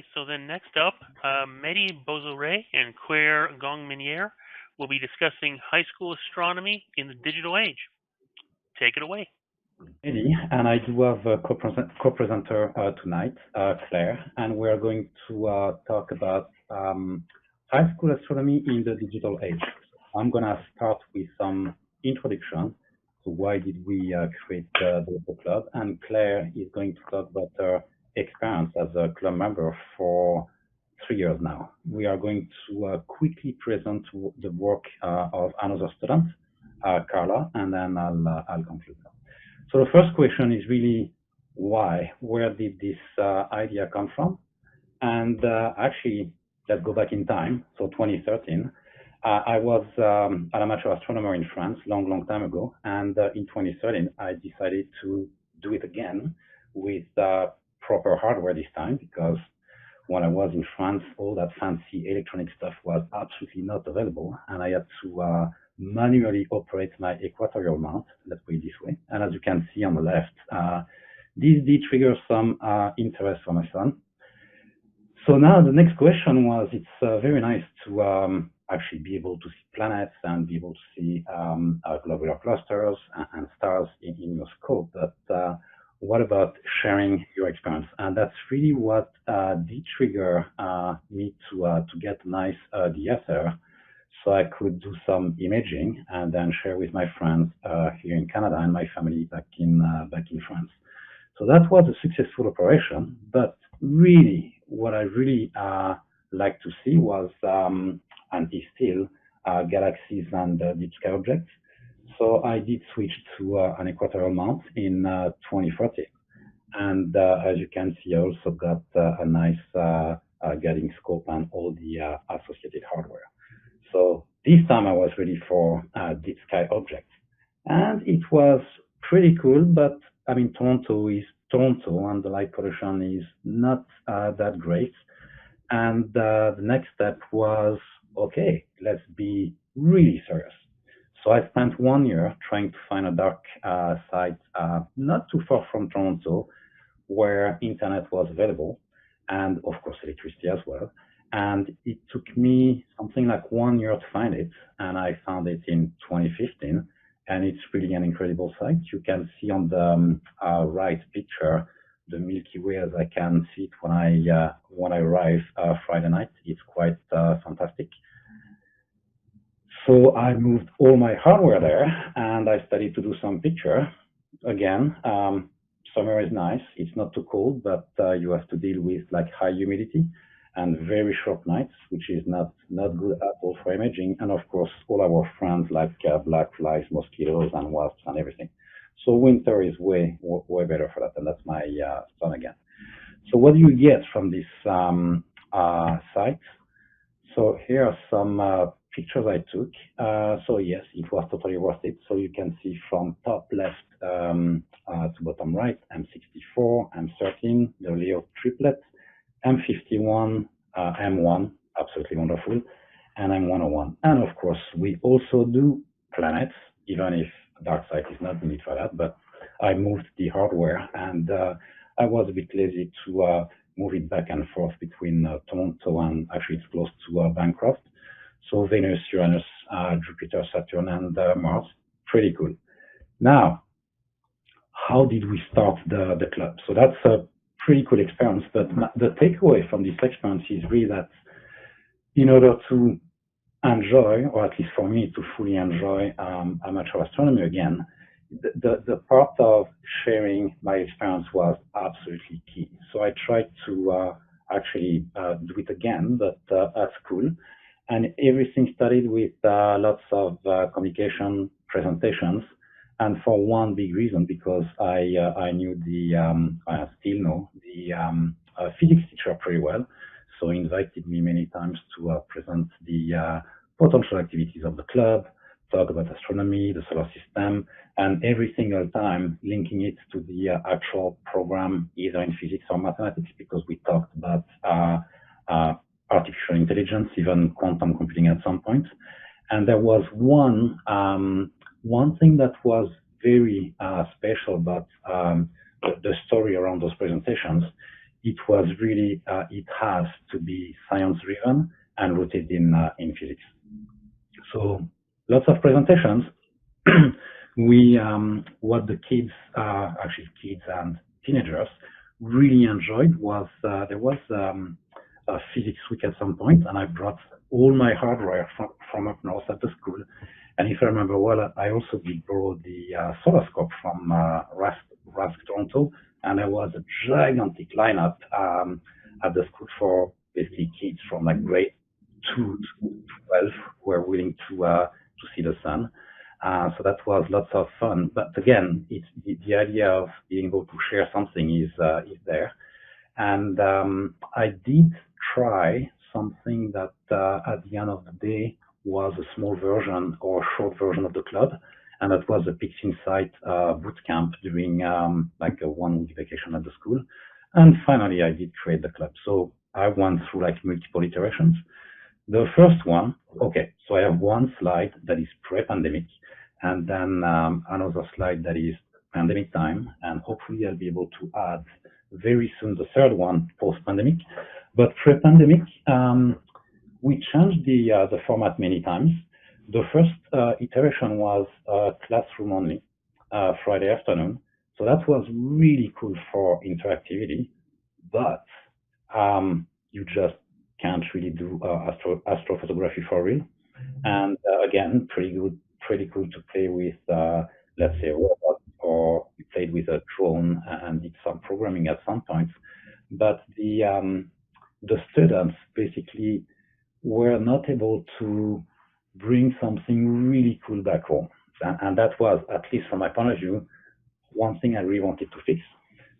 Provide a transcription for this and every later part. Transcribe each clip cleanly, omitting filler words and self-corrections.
right, so then next up, Mehdi Bozoray and Claire Gong-Miniere will be discussing high school astronomy in the digital age. Take it away. Eddie, and I do have a co-presenter tonight, Claire, and we're going to talk about high school astronomy in the digital age. I'm going to start with some introduction to why did we create the club, and Claire is going to talk about her experience as a club member for 3 years now. We are going to quickly present the work of another student, Carla, and then I'll conclude. So the first question is really why? Where did this idea come from? And actually, let's go back in time. So 2013, I was an amateur astronomer in France long time ago. And in 2013, I decided to do it again with proper hardware this time, because when I was in France, all that fancy electronic stuff was absolutely not available. And I had to manually operate my equatorial mount, let's put it this way. And as you can see on the left, this did trigger some interest from my son. So now the next question was, it's very nice to actually be able to see planets and be able to see globular clusters and stars in your scope, but what about sharing your experience? And that's really what did trigger me to get a nice DSLR, so I could do some imaging and then share with my friends here in Canada and my family back in France. So that was a successful operation, but really what I really like to see was, and is still, galaxies and deep sky objects. So I did switch to an equatorial mount in 2014. And as you can see, I also got a nice guiding scope and all the associated hardware. So this time I was ready for deep sky objects. And it was pretty cool, but I mean, Toronto is Toronto and the light pollution is not that great. And the next step was, okay, let's be really serious. So I spent 1 year trying to find a dark site not too far from Toronto where internet was available and of course electricity as well. And it took me something like 1 year to find it, and I found it in 2015. And it's really an incredible site. You can see on the right picture the Milky Way as I can see it when I arrive Friday night. It's quite fantastic. So I moved all my hardware there, and I started to do some picture. Again, summer is nice. It's not too cold, but you have to deal with like high humidity and very short nights, which is not good at all for imaging. And of course, all our friends like black flies, mosquitoes, and wasps and everything. So winter is way better for that, and that's my son again. So what do you get from this site? So here are some pictures I took. So yes, it was totally worth it. So you can see from top left to bottom right, M64, M13, the Leo triplet, M51, M1, absolutely wonderful, and M101. And of course, we also do planets, even if dark side is not needed for that, but I moved the hardware and I was a bit lazy to move it back and forth between Toronto and actually it's close to Bancroft. So Venus, Uranus, Jupiter, Saturn, and Mars, pretty cool. Now, how did we start the club? So that's a pretty cool experience, but the takeaway from this experience is really that in order to enjoy, or at least for me to fully enjoy amateur astronomy again, the part of sharing my experience was absolutely key. So I tried to actually do it again, but at school. And everything started with lots of communication presentations. And for one big reason, because I knew I still know the physics teacher pretty well. So he invited me many times to present the potential activities of the club, talk about astronomy, the solar system, and every single time linking it to the actual program, either in physics or mathematics, because we talked about artificial intelligence, even quantum computing at some point. And there was one thing that was very special about the story around those presentations it was really, it has to be science-driven and rooted in physics. So lots of presentations. What the kids, actually kids and teenagers, really enjoyed was there was a physics week at some point, and I brought all my hardware from up north at the school. And if I remember well, I also did borrow the Solar-Scope from RASC Toronto, and there was a gigantic lineup at the school for basically kids from like grade 2 to 12 who were willing to see the sun. So that was lots of fun. But again, it's the idea of being able to share something is there. And I did try something that at the end of the day was a small version or short version of the club, and that was a Pixinsight bootcamp during like a 1-week vacation at the school. And finally, I did create the club. So I went through like multiple iterations. The first one, okay, so I have one slide that is pre-pandemic, and then another slide that is pandemic time, and hopefully I'll be able to add very soon the third one post-pandemic. But pre-pandemic, we changed the format many times. The first iteration was classroom only, Friday afternoon. So that was really cool for interactivity, but you just can't really do astrophotography for real. And again, pretty cool to play with, let's say, a robot, or we played with a drone and did some programming at some point. But the students basically were not able to bring something really cool back home. And that was, at least from my point of view, one thing I really wanted to fix.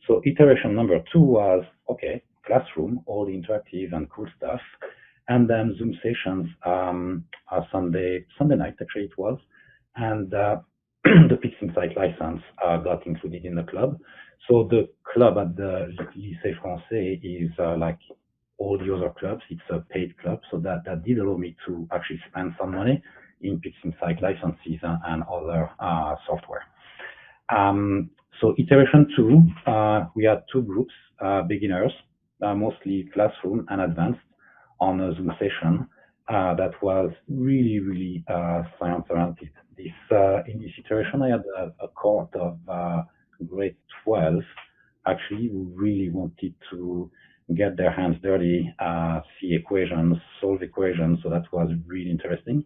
So iteration number 2 was, okay, classroom, all the interactive and cool stuff, and then Zoom sessions Sunday night, actually it was, and the Pixinsight license got included in the club. So the club at the Lycée Français is like all the other clubs. It's a paid club, so that did allow me to actually spend some money in Pixinsight licenses and other software. So iteration 2, we had 2 groups, beginners, mostly classroom and advanced, on a Zoom session that was really science-oriented. In this iteration, I had a cohort of grade 12, actually, who really wanted to get their hands dirty, see equations, solve equations, so that was really interesting.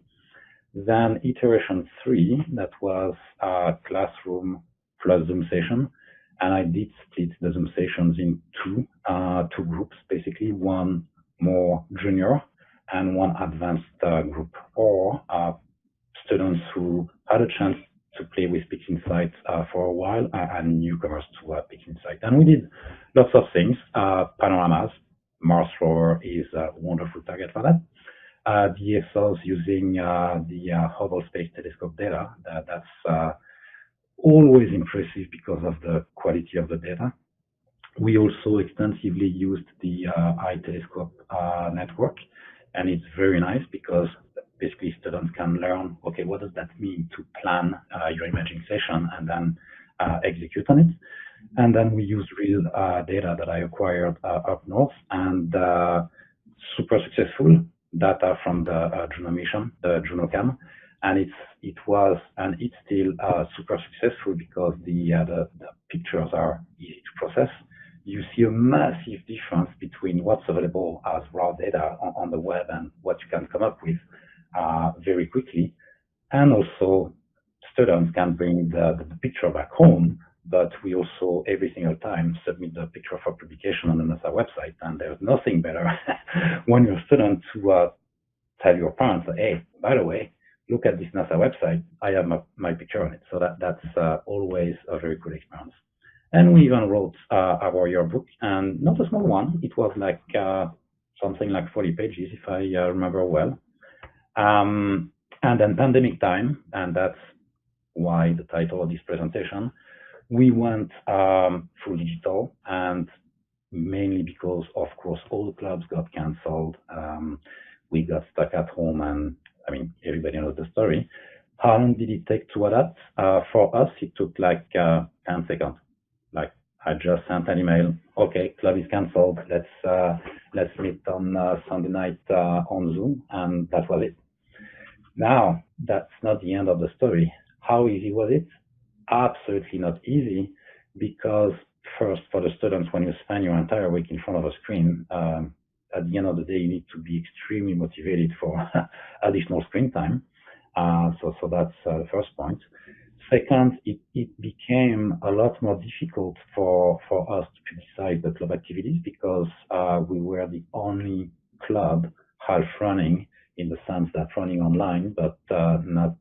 Then iteration 3, that was classroom plus Zoom session, and I did split the Zoom sessions in two groups, basically, one more junior and one advanced group, or students who had a chance to play with Pixinsight for a while and newcomers to Pixinsight. And we did lots of things. Panoramas, Mars rover is a wonderful target for that. DSLs using the Hubble Space Telescope data. That's always impressive because of the quality of the data. We also extensively used the iTelescope network, and it's very nice because basically students can learn, okay, what does that mean to plan your imaging session and then execute on it. And then we used real data that I acquired up north, and super successful data from the Juno mission, the junocam, and it was and it's still super successful because the pictures are easy to process. You see a massive difference between what's available as raw data on the web and what you can come up with very quickly. And also, students can bring the picture back home, but we also, every single time, submit the picture for publication on the NASA website. And there's nothing better when you're a student to tell your parents, hey, by the way, look at this NASA website, I have my picture on it. So that's always a very good experience. And we even wrote our yearbook, and not a small one. It was like something like 40 pages, if I remember well. And then pandemic time, and that's why the title of this presentation, we went full digital, and mainly because, of course, all the clubs got canceled. We got stuck at home, and I mean, everybody knows the story. How long did it take to adapt? For us, it took like 10 seconds. Like I just sent an email. Okay, club is cancelled. Let's meet on Sunday night on Zoom, and that was it. Now, that's not the end of the story. How easy was it? Absolutely not easy, because first, for the students, when you spend your entire week in front of a screen, at the end of the day, you need to be extremely motivated for additional screen time. So that's the first point. Second, it became a lot more difficult for us to decide the club activities, because we were the only club half running, in the sense that running online, but not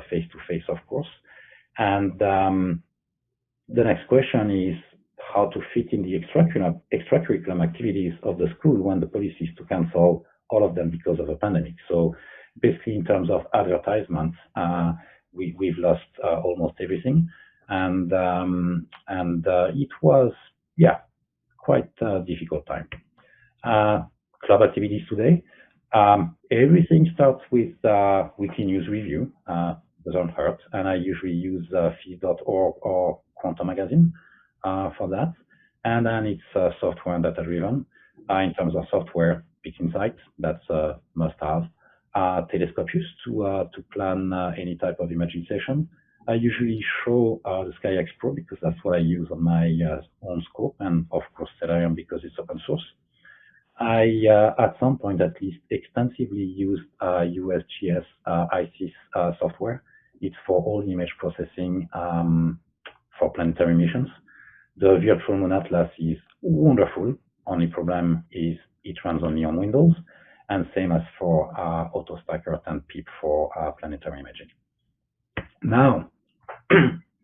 face-to-face, of course. And the next question is how to fit in the extracurricular activities of the school when the policy is to cancel all of them because of a pandemic. So basically, in terms of advertisements, we've lost almost everything, and it was, yeah, quite a difficult time. Club activities today. Everything starts with weekly news review. Doesn't hurt, and I usually use physics.org or Quantum Magazine for that. And then it's software and data driven. In terms of software, Pixinsight, that's a must-have. Telescopius to plan any type of imaging session. I usually show the SkyX Pro, because that's what I use on my own scope, and of course Stellarium because it's open source. I, at some point at least, extensively used USGS ICIS software. It's for all image processing for planetary missions. The Virtual Moon Atlas is wonderful. Only problem is it runs only on Windows, and same as for AutoStacker and PIP for planetary imaging. Now,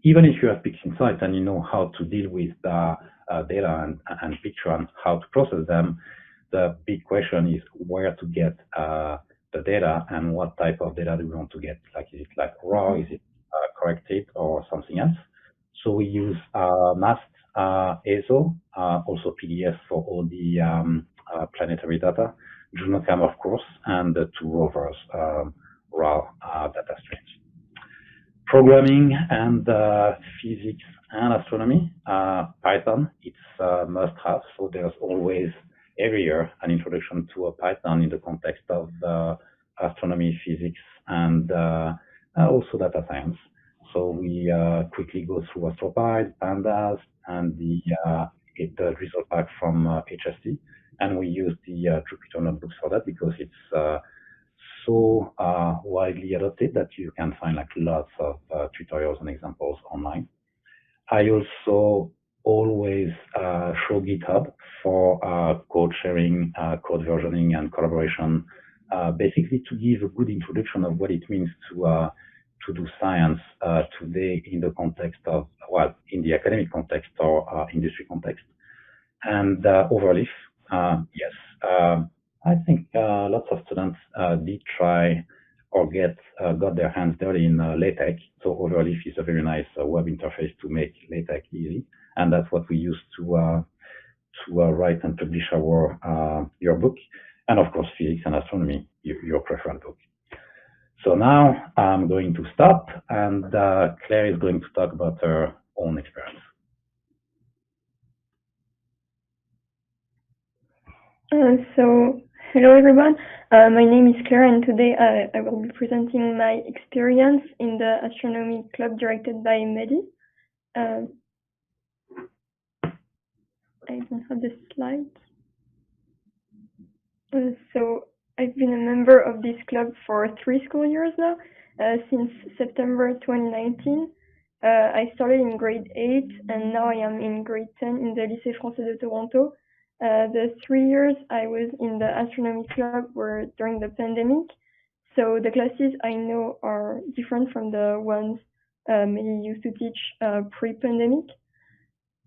even if you have Pixinsight and you know how to deal with data and picture and how to process them, the big question is where to get the data and what type of data do we want to get. Like, is it like raw? Is it corrected or something else? So we use MAST, ESO, also PDF for all the planetary data, junocam, of course, and the two rovers, raw data streams. Programming and physics and astronomy. Python, it's a must-have, so there's always, every year, an introduction to a Python in the context of astronomy, physics, and also data science. So we quickly go through AstroPy, Pandas, and get the result back from HST, and we use the Jupyter notebooks for that, because it's so widely adopted that you can find like lots of tutorials and examples online. I also always show GitHub for code sharing, code versioning, and collaboration, basically to give a good introduction of what it means to do science today in the context of, well, in the academic context or industry context. And Overleaf, yes, I think lots of students did try or got their hands dirty in LaTeX. So Overleaf is a very nice web interface to make LaTeX easy, and that's what we use to write and publish your book, and of course physics and astronomy, your preferred book. So now I'm going to stop, and Claire is going to talk about her own experience. So hello everyone, my name is Claire, and today I will be presenting my experience in the astronomy club directed by Mehdi. I don't have the slides. So I've been a member of this club for 3 school years now, since September 2019. I started in grade 8, and now I am in grade 10 in the Lycée Français de Toronto. The 3 years I was in the astronomy club were during the pandemic, so the classes I know are different from the ones Mehdi used to teach pre-pandemic.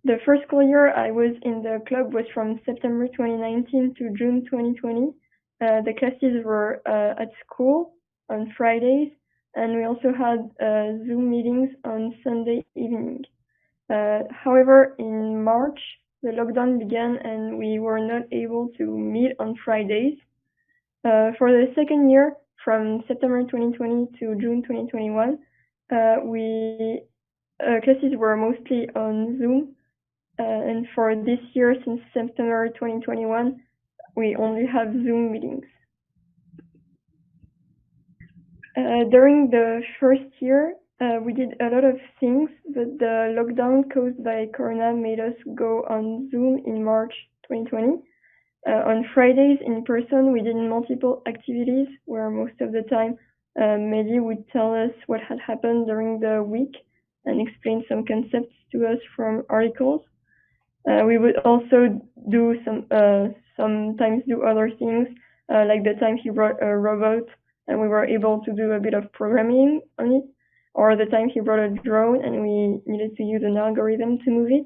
The first school year I was in the club was from September 2019 to June 2020. The classes were at school on Fridays, and we also had Zoom meetings on Sunday evening. However, in March, the lockdown began and we were not able to meet on Fridays. For the second year, from September 2020 to June 2021, classes were mostly on Zoom, And for this year, since September 2021, we only have Zoom meetings. During the first year, we did a lot of things, but the lockdown caused by Corona made us go on Zoom in March 2020. On Fridays in person, we did multiple activities where most of the time Mehdi would tell us what had happened during the week and explain some concepts to us from articles. We would also do sometimes do other things, like the time he brought a robot and we were able to do a bit of programming on it, or the time he brought a drone and we needed to use an algorithm to move it.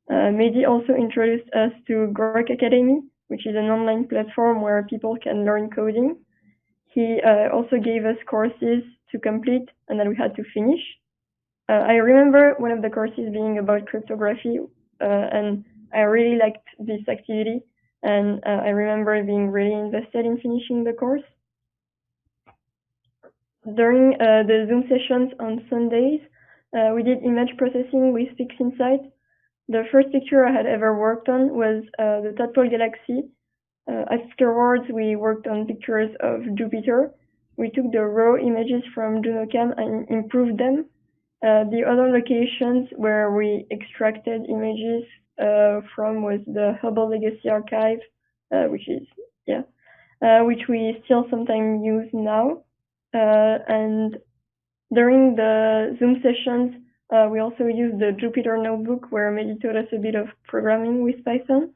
Mehdi also introduced us to Grok Academy, which is an online platform where people can learn coding. He also gave us courses to complete and that we had to finish. I remember one of the courses being about cryptography, and I really liked this activity, and I remember being really invested in finishing the course. During the Zoom sessions on Sundays, we did image processing with Pixinsight. The first picture I had ever worked on was the Tadpole Galaxy. Afterwards, we worked on pictures of Jupiter. We took the raw images from junocam and improved them. The other locations where we extracted images from was the Hubble Legacy Archive, which we still sometimes use now. And during the Zoom sessions, we also used the Jupyter notebook where Mehdi taught us a bit of programming with Python.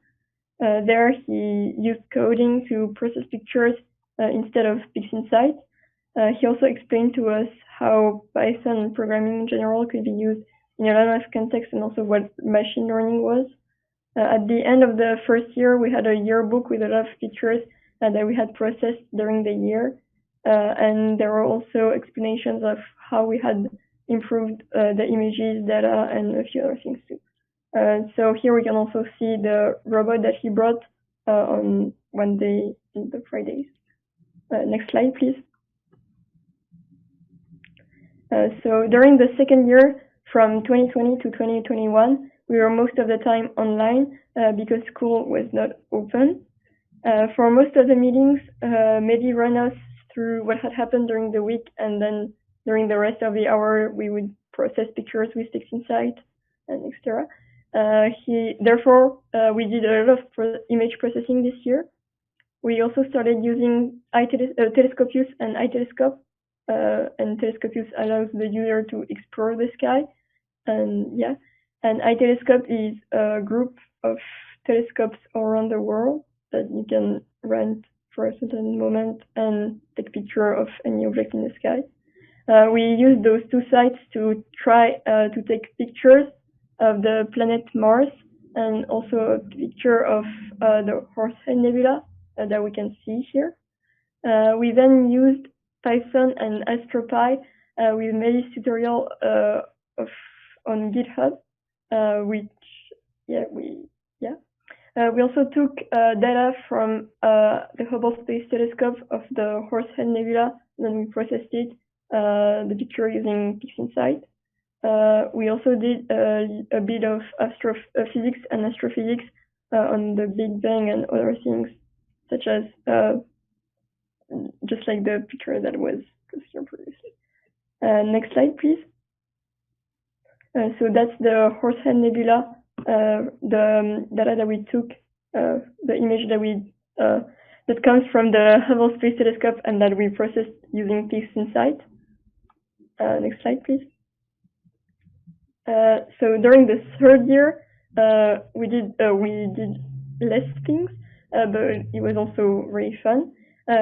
There he used coding to process pictures instead of Pixinsight. He also explained to us how Python and programming in general could be used in a lot of contexts and also what machine learning was. At the end of the first year, we had a yearbook with a lot of pictures that we had processed during the year. And there were also explanations of how we had improved the images, data, and a few other things too. So here we can also see the robot that he brought on one day in the Fridays. Next slide, please. So during the second year, from 2020 to 2021, we were most of the time online because school was not open. For most of the meetings, Mehdi ran us through what had happened during the week, and then during the rest of the hour, we would process pictures with Pixinsight and etc. Therefore, we did a lot of image processing this year. We also started using Telescopius and Telescope, and Telescopius allows the user to explore the sky. And Telescope is a group of telescopes all around the world that you can rent for a certain moment and take picture of any object in the sky. We used those two sites to try to take pictures of the planet Mars and also a picture of the Horsehead Nebula that we can see here. We then used Python and AstroPy with Mehdi's tutorial on GitHub, we also took data from the Hubble Space Telescope of the Horsehead Nebula, and then we processed it, the picture using Pixinsight. We also did a bit of physics and astrophysics on the Big Bang and other things, such as just like the picture that was here previously. Next slide, please. So that's the Horsehead Nebula, the data that we took, the image that we that comes from the Hubble Space Telescope and that we processed using Pixinsight. Next slide, please. So during the third year, we did less things, but it was also really fun.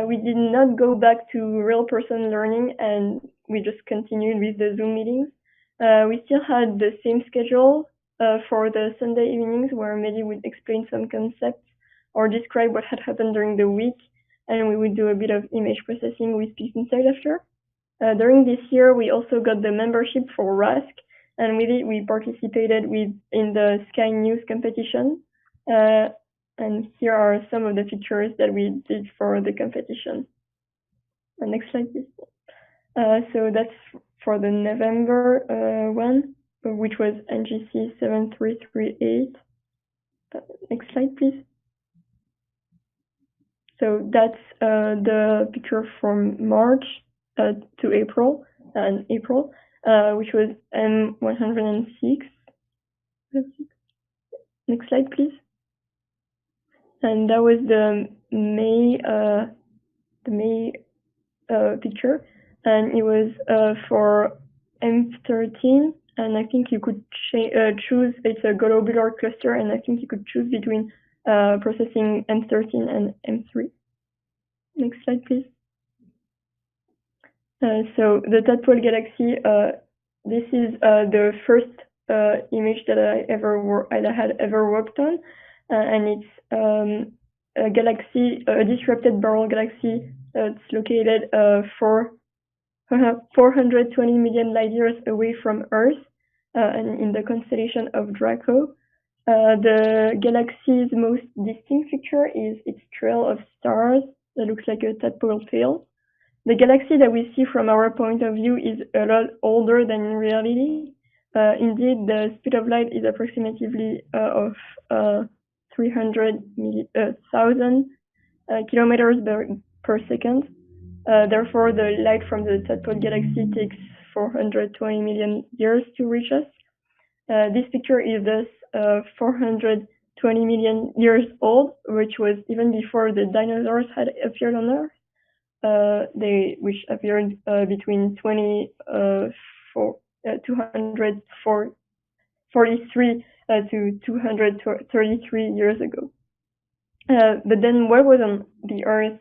We did not go back to real person learning, and we just continued with the Zoom meetings. We still had the same schedule for the Sunday evenings, where Mehdi would explain some concepts or describe what had happened during the week, and we would do a bit of image processing with Pixinsight after. During this year, we also got the membership for RASC, and with it, we participated in the Sky News competition. And here are some of the pictures that we did for the competition. Next slide, please. So that's for the November one. which was NGC 7338. Next slide, please. So that's the picture from March to April, which was M106. Next slide, please. And that was the May picture, and it was for M13, and I think you could choose, it's a globular cluster, and I think you could choose between processing M13 and M3. Next slide, please. So the Tadpole Galaxy, this is the first image that I had ever worked on, and it's a galaxy, a disrupted barrel galaxy. It's located 420 million light years away from Earth, and in the constellation of Draco. The galaxy's most distinct feature is its trail of stars that looks like a tadpole tail. The galaxy that we see from our point of view is a lot older than in reality. Indeed, the speed of light is approximately of 300,000 kilometers per second. Therefore, the light from the Tadpole Galaxy takes 420 million years to reach us. This picture is thus 420 million years old, which was even before the dinosaurs had appeared on Earth. Which appeared between 243 to 233 years ago. But then what was on the Earth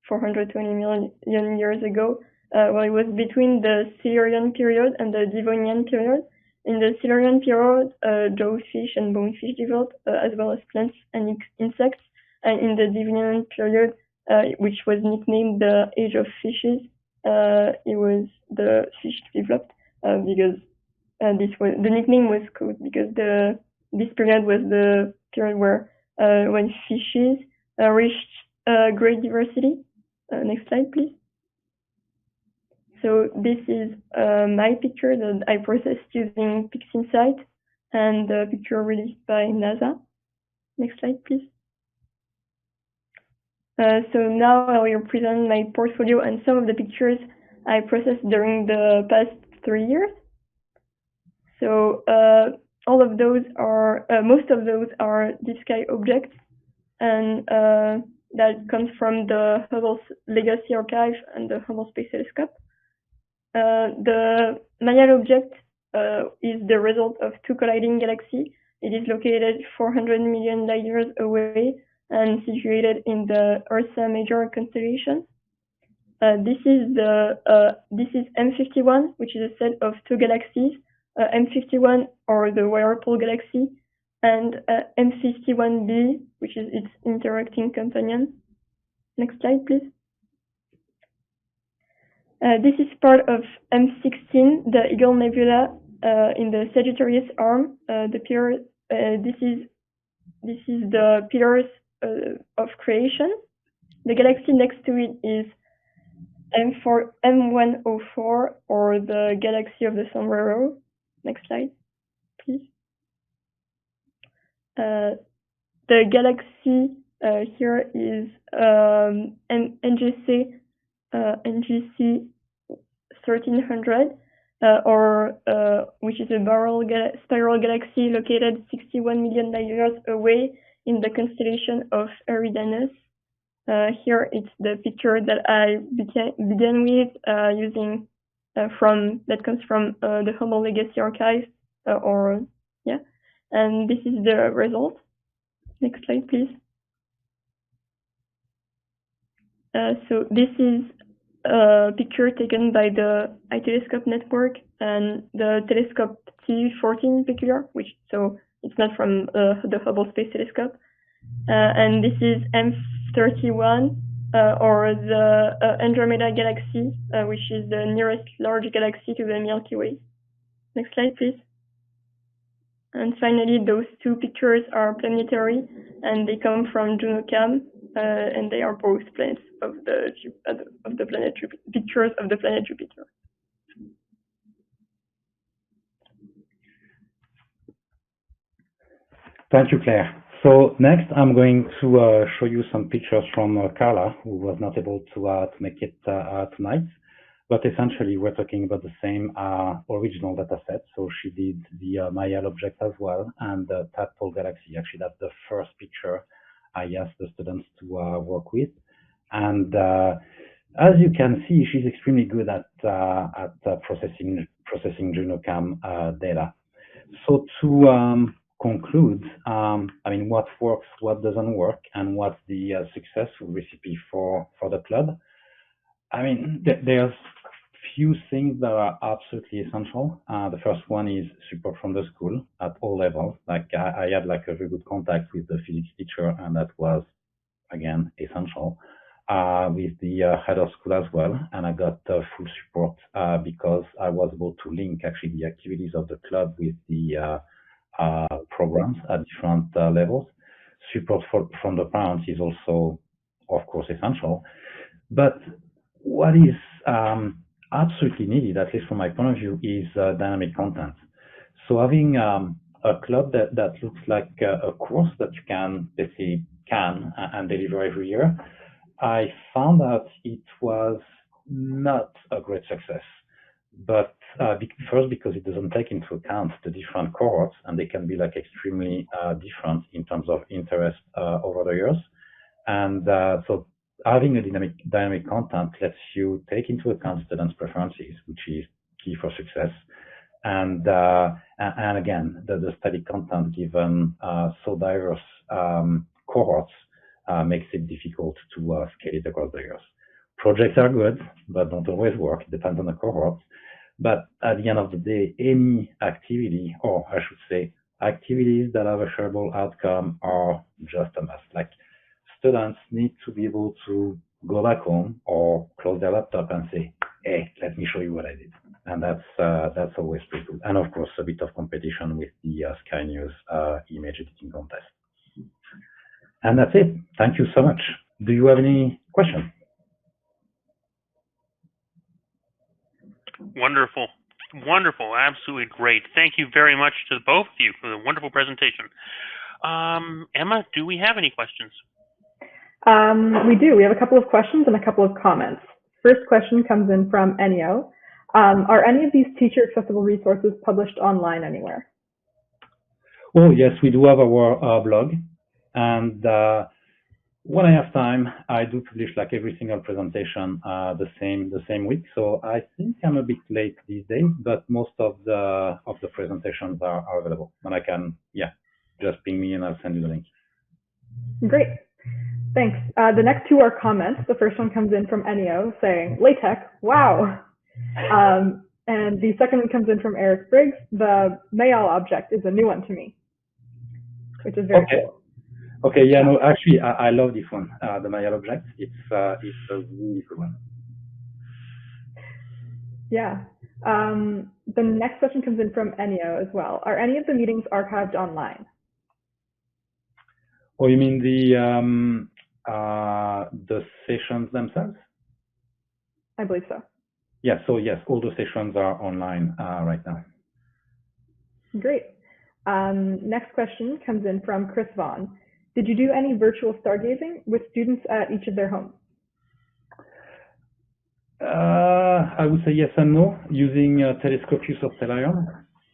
420 million years ago? Well, it was between the Silurian period and the Devonian period. In the Silurian period, jawfish and bonefish developed, as well as plants and insects. And in the Devonian period, which was nicknamed the Age of Fishes, it was the fish developed because the nickname was called because this period was the period where when fishes reached great diversity. Next slide, please. So this is my picture that I processed using Pixinsight, and the picture released by NASA. Next slide, please. So now I will present my portfolio and some of the pictures I processed during the past 3 years. So all of those are, most of those are deep sky objects, and that comes from the Hubble Legacy Archive and the Hubble Space Telescope. The Mayal object is the result of two colliding galaxies. It is located 400 million light years away and situated in the Ursa Major constellation. This is M51, which is a set of two galaxies, M51 or the Whirlpool Galaxy, and M51b, which is its interacting companion. Next slide, please. This is part of M16, the Eagle Nebula in the Sagittarius arm. This is the pillars of creation. The galaxy next to it is M104, or the Galaxy of the Sombrero. Next slide, please. The galaxy here is NGC 1300, which is a spiral galaxy located 61 million light years away in the constellation of Uranus. Here it's the picture that I began with using that comes from the Hubble Legacy Archive, and this is the result. Next slide, please. So this is a picture taken by the iTelescope network and the Telescope T14 peculiar, so it's not from the Hubble Space Telescope. And this is M31, or the Andromeda Galaxy, which is the nearest large galaxy to the Milky Way. Next slide, please. And finally, those two pictures are planetary, and they come from junocam, and they are both planets of the planet pictures of the planet Jupiter. Thank you, Claire. So next, I'm going to show you some pictures from Carla, who was not able to make it tonight. But essentially, we're talking about the same original data set. So she did the Maya object as well, and the Tadpole Galaxy. Actually, that's the first picture I asked the students to work with. And as you can see, she's extremely good at processing junocam data. So to conclude, I mean, what works, what doesn't work, and what's the successful recipe for the club? I mean, there's few things that are absolutely essential. The first one is support from the school at all levels. Like I had like a very good contact with the physics teacher, and that was again essential. With the head of school as well, and I got full support because I was able to link actually the activities of the club with the programs at different levels. Support from the parents is also, of course, essential. But what is absolutely needed, at least from my point of view, is dynamic content. So having a club that looks like a course that you can basically and deliver every year, I found out it was not a great success. But first, because it doesn't take into account the different cohorts, and they can be like extremely different in terms of interest over the years. And so having a dynamic content lets you take into account students' preferences, which is key for success. And again, the static content given so diverse cohorts makes it difficult to scale it across the years. Projects are good, but don't always work. It depends on the cohort. But at the end of the day, any activity, or I should say, activities that have a shareable outcome are just a must. Like students need to be able to go back home or close their laptop and say, "Hey, let me show you what I did." And that's always pretty good. And of course, a bit of competition with the Sky News image editing contest. And that's it. Thank you so much. Do you have any questions? Wonderful. Wonderful. Absolutely great. Thank you very much to both of you for the wonderful presentation. Emma, do we have any questions? We do. We have a couple of questions and a couple of comments. First question comes in from Ennio. Are any of these teacher accessible resources published online anywhere? Oh, yes, we do have our blog. And when I have time, I do publish like every single presentation the same week. So I think I'm a bit late these days, but most of the presentations are available. And I can, just ping me and I'll send you the link. Great. Thanks. The next two are comments. The first one comes in from Ennio saying, LaTeX, wow. And the second one comes in from Eric Briggs. The Mayal object is a new one to me, which is very cool. Okay, yeah, no, actually, I love this one, the Mayal object. It's a really good one. Yeah. The next question comes in from Ennio as well. Are any of the meetings archived online? Oh, you mean the sessions themselves? I believe so. Yeah, so yes, all the sessions are online right now. Great. Next question comes in from Chris Vaughn. Did you do any virtual stargazing with students at each of their homes? I would say yes and no, using Telescopius or Telescope,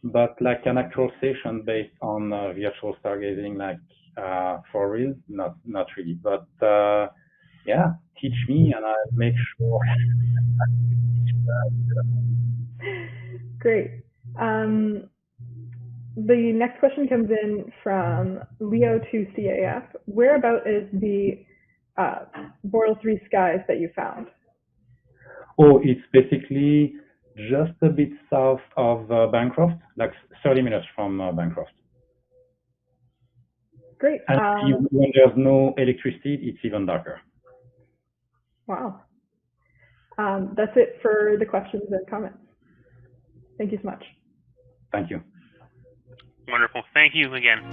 but like an actual session based on virtual stargazing, like for real, not really. But yeah, teach me and I'll make sure. Great. The next question comes in from Leo2CAF. Whereabout is the Boreal 3 skies that you found? Oh, it's basically just a bit south of Bancroft, like 30 minutes from Bancroft. Great. And when there's no electricity, it's even darker. Wow. That's it for the questions and comments. Thank you so much. Thank you. Wonderful. Thank you again.